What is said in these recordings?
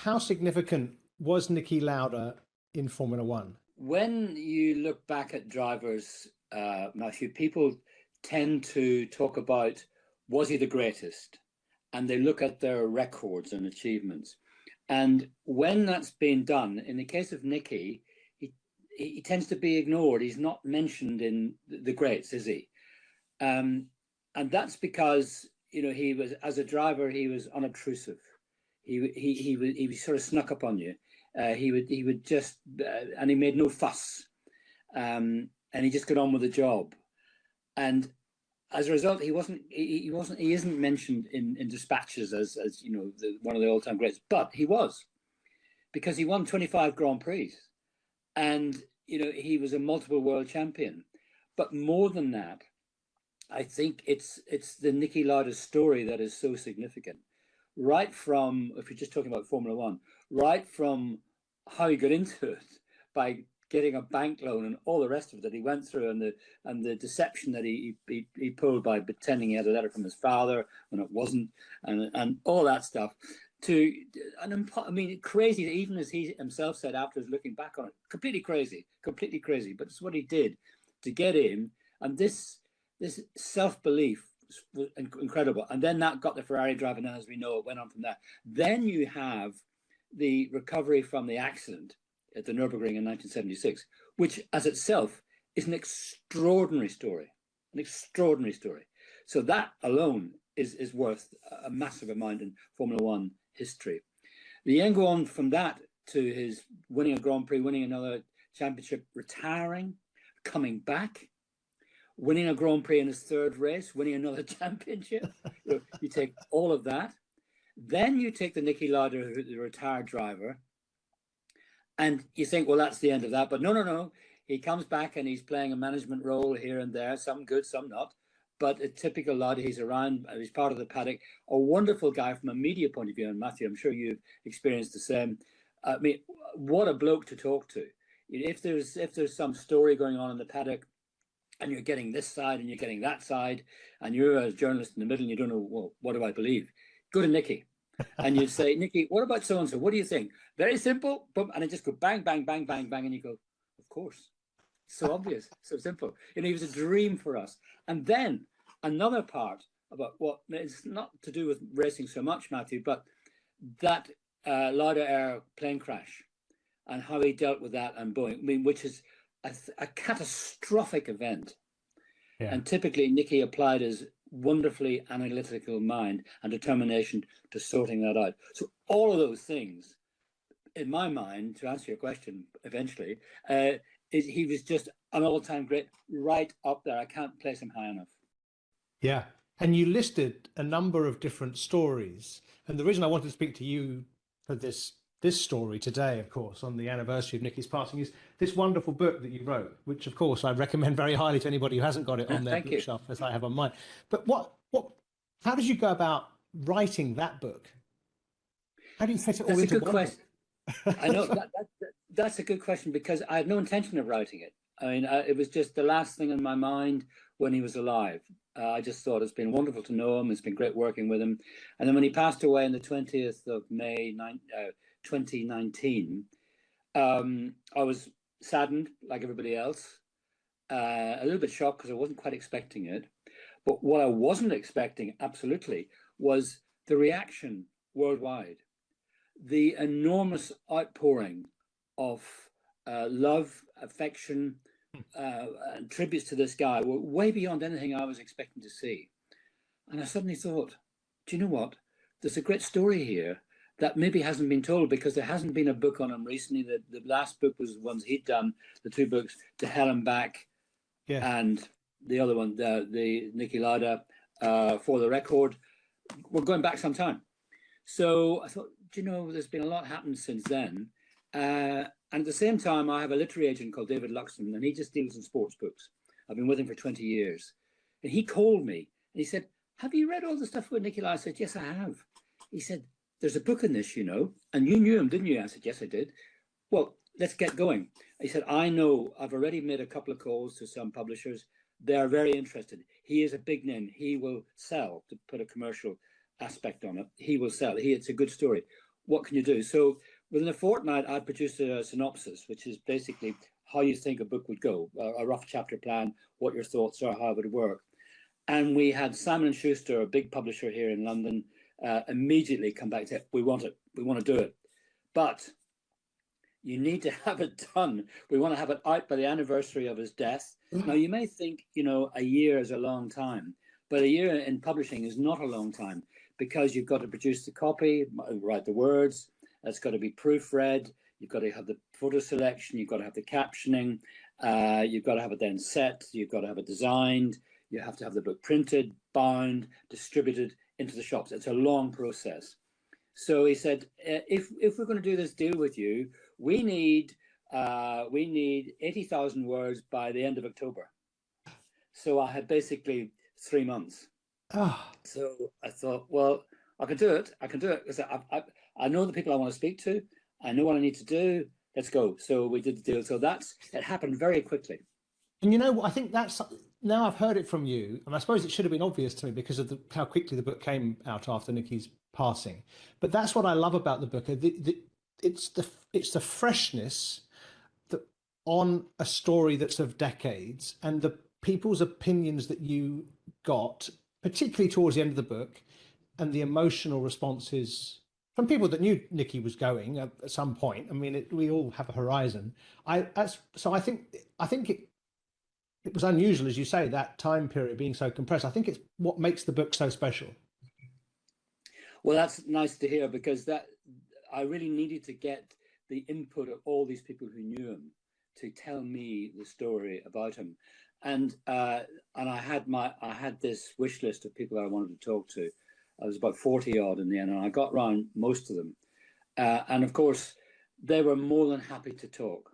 how significant was Niki Lauda in Formula One? When you look back at drivers, Matthew, people tend to talk about, was he the greatest? And they look at their records and achievements. And when that's been done, in the case of Niki, he tends to be ignored. He's not mentioned in the greats, is he? And that's because, you know, he was, as a driver, he was unobtrusive. He sort of snuck up on you. He would just, and he made no fuss. And he just got on with the job. And as a result, he isn't mentioned in dispatches as you know, one of the all-time greats, but he was, because he won 25 Grand Prix, and you know, he was a multiple world champion. But more than that, I think it's the Niki Lauda story that is so significant. Right from, if you're just talking about Formula One, right from how he got into it by getting a bank loan and all the rest of it that he went through, and the deception that he pulled by pretending he had a letter from his father when it wasn't, and all that stuff, to I mean, crazy, even as he himself said afterwards, looking back on it, completely crazy. But it's what he did to get in, and this self-belief was incredible. And then that got the Ferrari driving, and as we know, it went on from there. Then you have the recovery from the accident at the Nürburgring in 1976, which as itself is an extraordinary story, So that alone is worth a massive amount in Formula One history. The then go on from that to his winning a Grand Prix, winning another championship, retiring, coming back, winning a Grand Prix in his third race, winning another championship. You take all of that. Then you take the Niki Lauda, the retired driver, and you think, well, that's the end of that. But no. He comes back and he's playing a management role here and there, some good, some not. But a typical Lauda, he's around, he's part of the paddock, a wonderful guy from a media point of view. And Matthew, I'm sure you've experienced the same. I mean, what a bloke to talk to. If there's some story going on in the paddock, and you're getting this side and you're getting that side, and you're a journalist in the middle and you don't know, well, what do I believe? Go to Niki. And you say, Niki, what about so-and-so? What do you think? Very simple. Boom, and it just go bang, bang, bang, bang, bang. And you go, of course. So obvious, so simple. You know, he was a dream for us. And then another part about what it's not to do with racing so much, Matthew, but that Lauda Air plane crash and how he dealt with that and Boeing, I mean, which is a catastrophic event. Yeah. And typically Niki applied his wonderfully analytical mind and determination to sorting that out. So all of those things, in my mind, to answer your question eventually, he was just an all-time great, right up there. I can't place him high enough. Yeah. And you listed a number of different stories. And the reason I wanted to speak to you for this story today, of course, on the anniversary of Niki's passing, is this wonderful book that you wrote, which, of course, I recommend very highly to anybody who hasn't got it on their bookshelf, as I have on mine. But how did you go about writing that book? How do you fit it all into one book? I know that's a good question, because I had no intention of writing it. I mean, it was just the last thing in my mind when he was alive. I just thought it's been wonderful to know him. It's been great working with him. And then when he passed away on the 20th of May, 2019, I was saddened like everybody else, a little bit shocked because I wasn't quite expecting it. But what I wasn't expecting, absolutely, was the reaction worldwide. The enormous outpouring of love, affection, and tributes to this guy were way beyond anything I was expecting to see. And I suddenly thought, do you know what? There's a great story here that maybe hasn't been told, because there hasn't been a book on him recently. The last book was the ones he'd done, the two books, To Hell and Back, and the other one, the Niki Lauda, For the Record. We're going back some time. So I thought, do you know, there's been a lot happened since then. And at the same time, I have a literary agent called David Luxton, and he just deals in sports books. I've been with him for 20 years. And he called me and he said, have you read all the stuff with Niki Lauda? I said, yes, I have. He said, there's a book in this, you know, and you knew him, didn't you? I said, yes, I did. Well, let's get going. He said, I know, I've already made a couple of calls to some publishers. They're very interested. He is a big name. He will sell, to put a commercial aspect on it. He will sell. It's a good story. what can you do? So within a fortnight, I produced a synopsis, which is basically how you think a book would go, a rough chapter plan, what your thoughts are, how it would work. And we had Simon & Schuster, a big publisher here in London, immediately come back to, we want it, we want to do it. But you need to have it done. We want to have it out by the anniversary of his death. Now, you may think, you know, a year is a long time, but a year in publishing is not a long time, because you've got to produce the copy, write the words, it's got to be proofread, you've got to have the photo selection, you've got to have the captioning, you've got to have it then set, you've got to have it designed, you have to have the book printed, bound, distributed into the shops. It's a long process. So he said, if we're going to do this deal with you, we need 80,000 words by the end of October. So I had basically 3 months. Oh. So I thought, well, I can do it. I can do it, because I know the people I want to speak to. I know what I need to do. Let's go. So we did the deal. So it happened very quickly. And you know what? I think that's, now I've heard it from you, and I suppose it should have been obvious to me because of how quickly the book came out after Niki's passing. But that's what I love about the book. It's the freshness on a story that's of decades, and the people's opinions that you got, particularly towards the end of the book, and the emotional responses from people that knew Niki was going at some point. I mean, we all have a horizon. So I think it was unusual, as you say, that time period being so compressed. I think it's what makes the book so special. Well, that's nice to hear, because I really needed to get the input of all these people who knew him to tell me the story about him. And I had this wish list of people I wanted to talk to. I was about 40 odd in the end, and I got round most of them. And of course, they were more than happy to talk,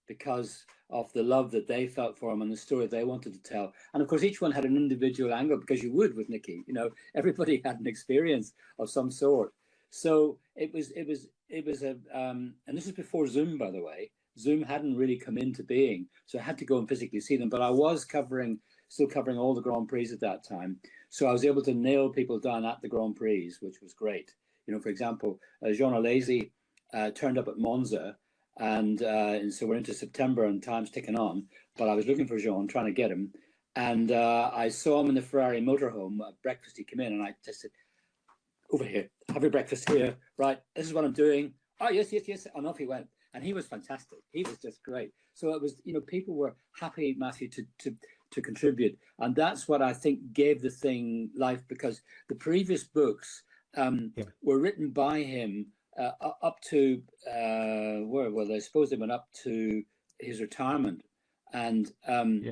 because of the love that they felt for him and the story they wanted to tell. And of course, each one had an individual angle, because you would with Niki, you know, everybody had an experience of some sort. So it was and this is before Zoom, by the way. Zoom hadn't really come into being, so I had to go and physically see them. But I was still covering all the Grand Prix at that time, so I was able to nail people down at the Grand Prix, which was great. You know, for example, Jean Alesi turned up at Monza, and so we're into September and time's ticking on. But I was looking for Jean, trying to get him, and I saw him in the Ferrari motorhome at breakfast. He came in, and I just said, "Over here, have your breakfast here. Right, this is what I'm doing." "Oh, yes, yes, yes," and off he went. And he was fantastic. He was just great. So it was, you know, people were happy, Matthew, to contribute, and that's what I think gave the thing life, because the previous books were written by him up to I suppose they went up to his retirement, and and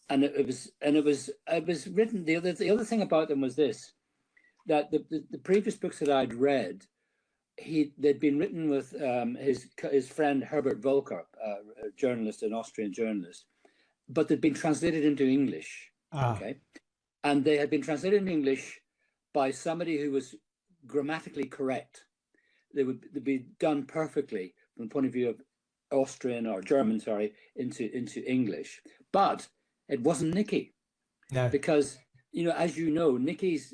it was written. The other thing about them was this, that the previous books that I'd read, they'd been written with his friend Herbert Volker, a journalist, an Austrian journalist, but they'd been translated into English. Okay, and they had been translated in English by somebody who was grammatically correct. They'd be done perfectly from the point of view of Austrian or German, into English. But it wasn't Niki, because, you know, as you know, Niki's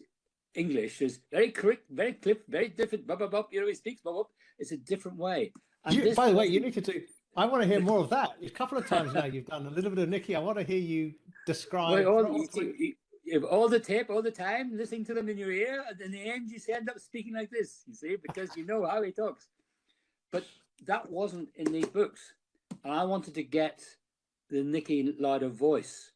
English is very correct, very clipped, very different. Blah, blah, blah. You know, he speaks. Blah, blah. It's a different way. And by the way, you need to do. I want to hear more of that. A couple of times now you've done a little bit of Niki. I want to hear you describe. You have all the tape all the time, listening to them in your ear, and in the end you end up speaking like this. You see, because you know how he talks. But that wasn't in these books, and I wanted to get the Niki Lauda voice.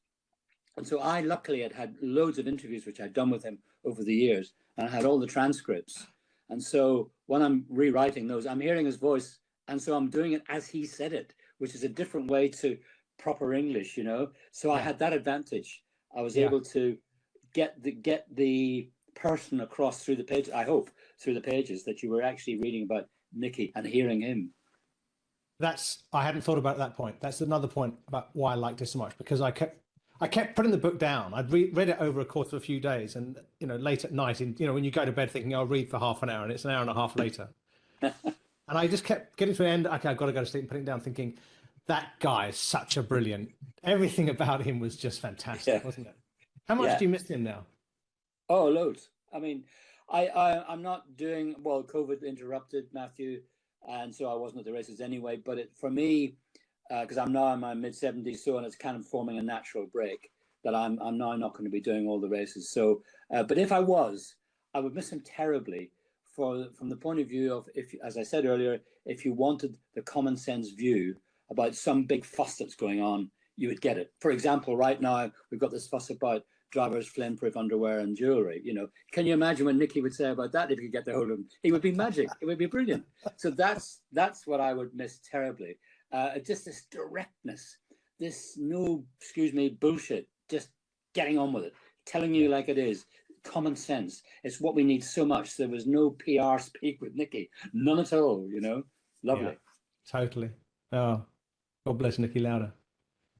And so I luckily had loads of interviews which I'd done with him over the years, and I had all the transcripts. And so when I'm rewriting those, I'm hearing his voice, and so I'm doing it as he said it, which is a different way to proper English, you know. So I had that advantage. I was able to get the person across through the page. I hope through the pages that you were actually reading about Niki and hearing him. I hadn't thought about that point. That's another point about why I liked it so much, because I kept putting the book down. I'd read it over a course of a few days, and, you know, late at night, when you go to bed thinking, I'll read for half an hour, and it's an hour and a half later. And I just kept getting to the end. Okay, I've got to go to sleep, and putting it down, thinking, that guy is such a brilliant. Everything about him was just fantastic, wasn't it? How much do you miss him now? Oh, loads. I mean, I'm not doing well. COVID interrupted, Matthew, and so I wasn't at the races anyway. But for me, because I'm now in my mid-70s, so and it's kind of forming a natural break that I'm now not going to be doing all the races. So, but if I was, I would miss him terribly. From the point of view of, if, as I said earlier, if you wanted the common sense view about some big fuss that's going on, you would get it. For example, right now we've got this fuss about drivers' flame-proof underwear and jewelry. You know, can you imagine what Niki would say about that if you could get the hold of him? He would be magic. It would be brilliant. So that's what I would miss terribly. Just this directness, this no, excuse me, bullshit. Just getting on with it, telling you like it is. Common sense. It's what we need so much. There was no PR speak with Niki. None at all, you know. Lovely. Yeah, totally. Oh, God bless Niki Lauda.